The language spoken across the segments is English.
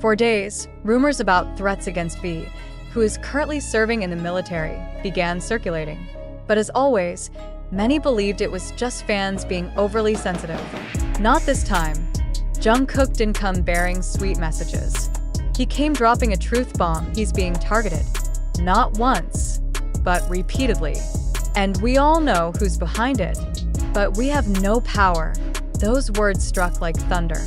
For days, rumors about threats against V, who is currently serving in the military, began circulating. But as always, many believed it was just fans being overly sensitive. Not this time. Jungkook didn't come bearing sweet messages. He came dropping a truth bomb. He's being targeted. Not once, but repeatedly. And we all know who's behind it. But we have no power. Those words struck like thunder.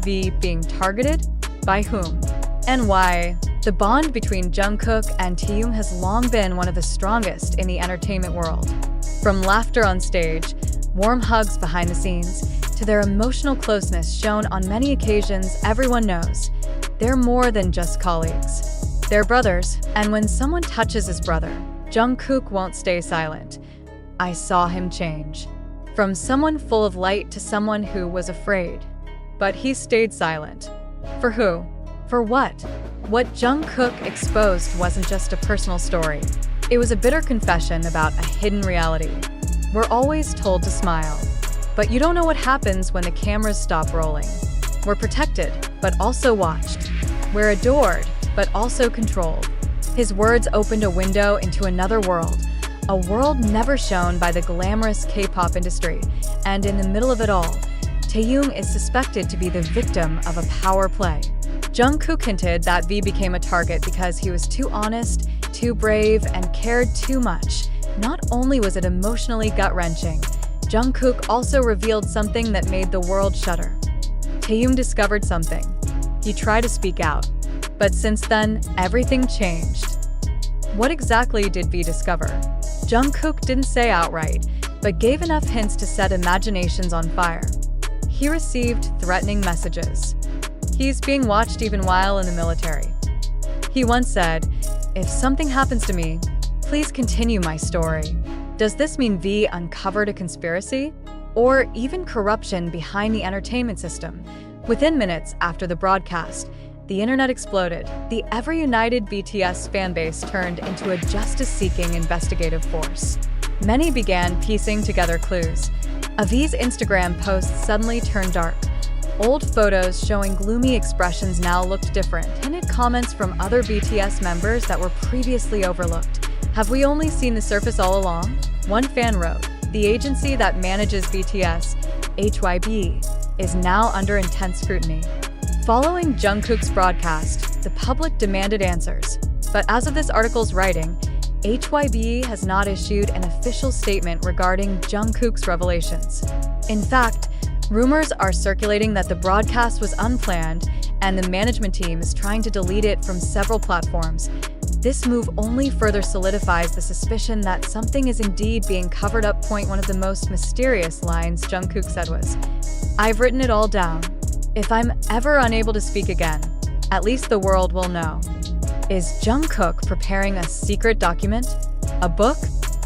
V being targeted? By whom? And why? The bond between Jungkook and Taehyung has long been one of the strongest in the entertainment world. From laughter on stage, warm hugs behind the scenes, to their emotional closeness shown on many occasions, everyone knows they're more than just colleagues. They're brothers, and when someone touches his brother, Jungkook won't stay silent. I saw him change. From someone full of light to someone who was afraid. But he stayed silent. For who? For what? What Jungkook exposed wasn't just a personal story. It was a bitter confession about a hidden reality. We're always told to smile, but you don't know what happens when the cameras stop rolling. We're protected, but also watched. We're adored, but also controlled. His words opened a window into another world, a world never shown by the glamorous K-pop industry, and in the middle of it all, Taehyung is suspected to be the victim of a power play. Jungkook hinted that V became a target because he was too honest, too brave, and cared too much. Not only was it emotionally gut-wrenching, Jungkook also revealed something that made the world shudder. Taehyung discovered something. He tried to speak out, but since then, everything changed. What exactly did V discover? Jungkook didn't say outright, but gave enough hints to set imaginations on fire. He received threatening messages. He's being watched even while in the military. He once said, "If something happens to me, please continue my story." Does this mean V uncovered a conspiracy? Or even corruption behind the entertainment system? Within minutes after the broadcast, the internet exploded. The ever-united BTS fanbase turned into a justice-seeking investigative force. Many began piecing together clues. V's Instagram posts suddenly turned dark. Old photos showing gloomy expressions now looked different, and comments from other BTS members that were previously overlooked. Have we only seen the surface all along? One fan wrote, "The agency that manages BTS, HYBE, is now under intense scrutiny." Following Jungkook's broadcast, the public demanded answers. But as of this article's writing, HYBE has not issued an official statement regarding Jungkook's revelations. In fact, rumors are circulating that the broadcast was unplanned and the management team is trying to delete it from several platforms. This move only further solidifies the suspicion that something is indeed being covered up. One of the most mysterious lines Jungkook said was, "I've written it all down. If I'm ever unable to speak again, at least the world will know." Is Jungkook preparing a secret document? A book?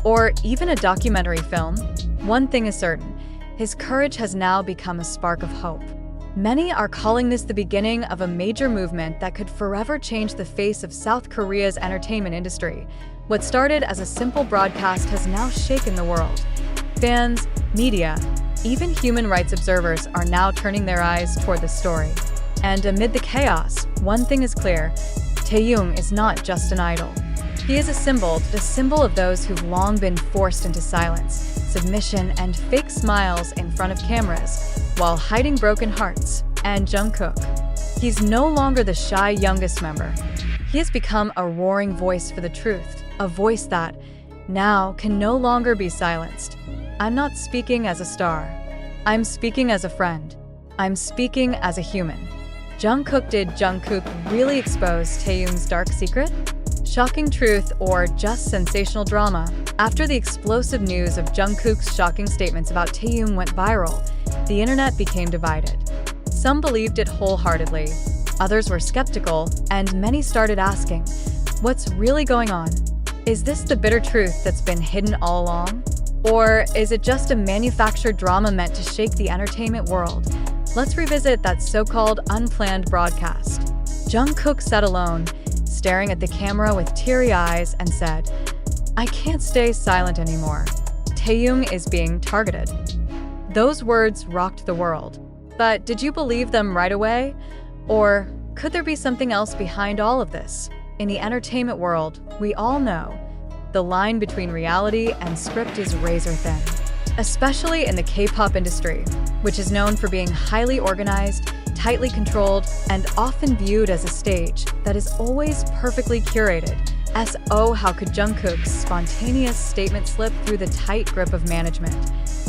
Or even a documentary film? One thing is certain, his courage has now become a spark of hope. Many are calling this the beginning of a major movement that could forever change the face of South Korea's entertainment industry. What started as a simple broadcast has now shaken the world. Fans, media, even human rights observers are now turning their eyes toward the story. And amid the chaos, one thing is clear: Taehyung is not just an idol. He is a symbol of those who've long been forced into silence, submission, and fake smiles in front of cameras, while hiding broken hearts. And Jungkook, he's no longer the shy youngest member. He has become a roaring voice for the truth, a voice that, now, can no longer be silenced. I'm not speaking as a star. I'm speaking as a friend. I'm speaking as a human. Did Jungkook really expose Taehyung's dark secret? Shocking truth or just sensational drama? After the explosive news of Jungkook's shocking statements about Taehyung went viral, the internet became divided. Some believed it wholeheartedly, others were skeptical, and many started asking, what's really going on? Is this the bitter truth that's been hidden all along? Or is it just a manufactured drama meant to shake the entertainment world? Let's revisit that so-called unplanned broadcast. Jungkook sat alone, staring at the camera with teary eyes, and said, "I can't stay silent anymore. Taehyung is being targeted." Those words rocked the world. But did you believe them right away? Or Could there be something else behind all of this? In the entertainment world, we all know the line between reality and script is razor thin, especially in the K-pop industry, which is known for being highly organized, tightly controlled, and often viewed as a stage that is always perfectly curated. How could Jungkook's spontaneous statement slip through the tight grip of management?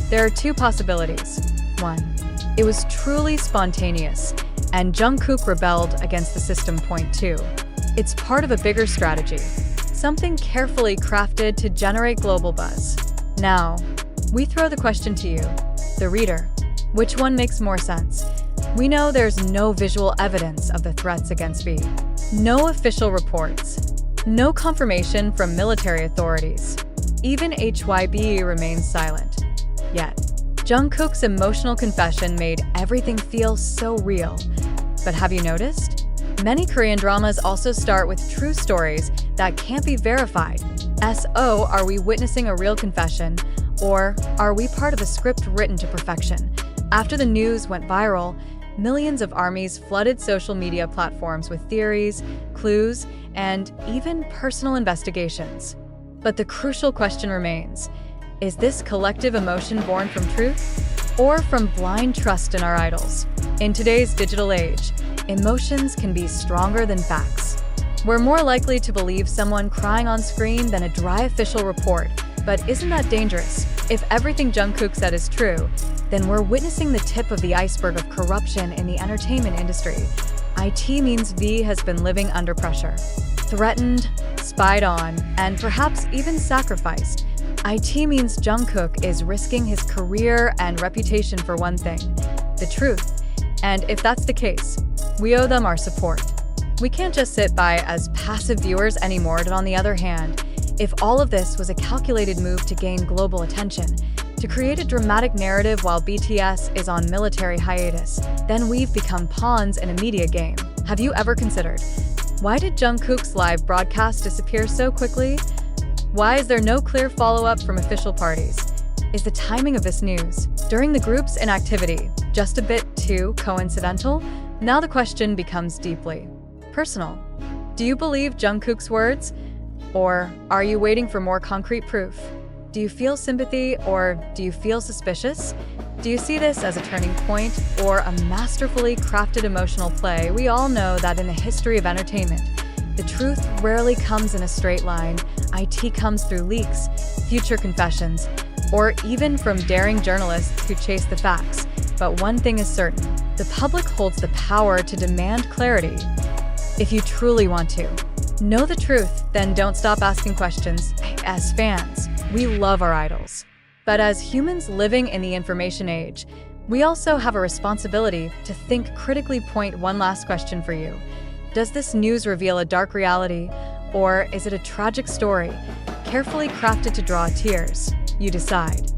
There are two possibilities. One, it was truly spontaneous, and Jungkook rebelled against the system. Point two, it's part of a bigger strategy, something carefully crafted to generate global buzz. Now, we throw the question to you, the reader. Which one makes more sense? We know there's no visual evidence of the threats against V, no official reports, no confirmation from military authorities. Even HYBE remains silent. Yet, Jungkook's emotional confession made everything feel so real. But have you noticed? Many Korean dramas also start with true stories that can't be verified. Are we witnessing a real confession, or are we part of a script written to perfection? After the news went viral, millions of armies flooded social media platforms with theories, clues, and even personal investigations. But the crucial question remains, is this collective emotion born from truth or from blind trust in our idols? In today's digital age, emotions can be stronger than facts. We're more likely to believe someone crying on screen than a dry official report. But isn't that dangerous? If everything Jungkook said is true, then we're witnessing the tip of the iceberg of corruption in the entertainment industry. It means V has been living under pressure, threatened, spied on, and perhaps even sacrificed. It means Jungkook is risking his career and reputation for one thing, the truth. And if that's the case, we owe them our support. We can't just sit by as passive viewers anymore. And on the other hand, if all of this was a calculated move to gain global attention, to create a dramatic narrative while BTS is on military hiatus, then we've become pawns in a media game. Have you ever considered, why did Jungkook's live broadcast disappear so quickly? Why is there no clear follow-up from official parties? Is the timing of this news during the group's inactivity just a bit too coincidental? Now the question becomes deeply personal. Do you believe Jungkook's words? Or are you waiting for more concrete proof? Do you feel sympathy, or do you feel suspicious? Do you see this as a turning point or a masterfully crafted emotional play? We all know that in the history of entertainment, the truth rarely comes in a straight line. It comes through leaks, future confessions, or even from daring journalists who chase the facts. But one thing is certain, the public holds the power to demand clarity. If you truly want to know the truth, then don't stop asking questions. As fans, we love our idols. But as humans living in the information age, we also have a responsibility to think critically. Point one last question for you. Does this news reveal a dark reality, or is it a tragic story, carefully crafted to draw tears? You decide.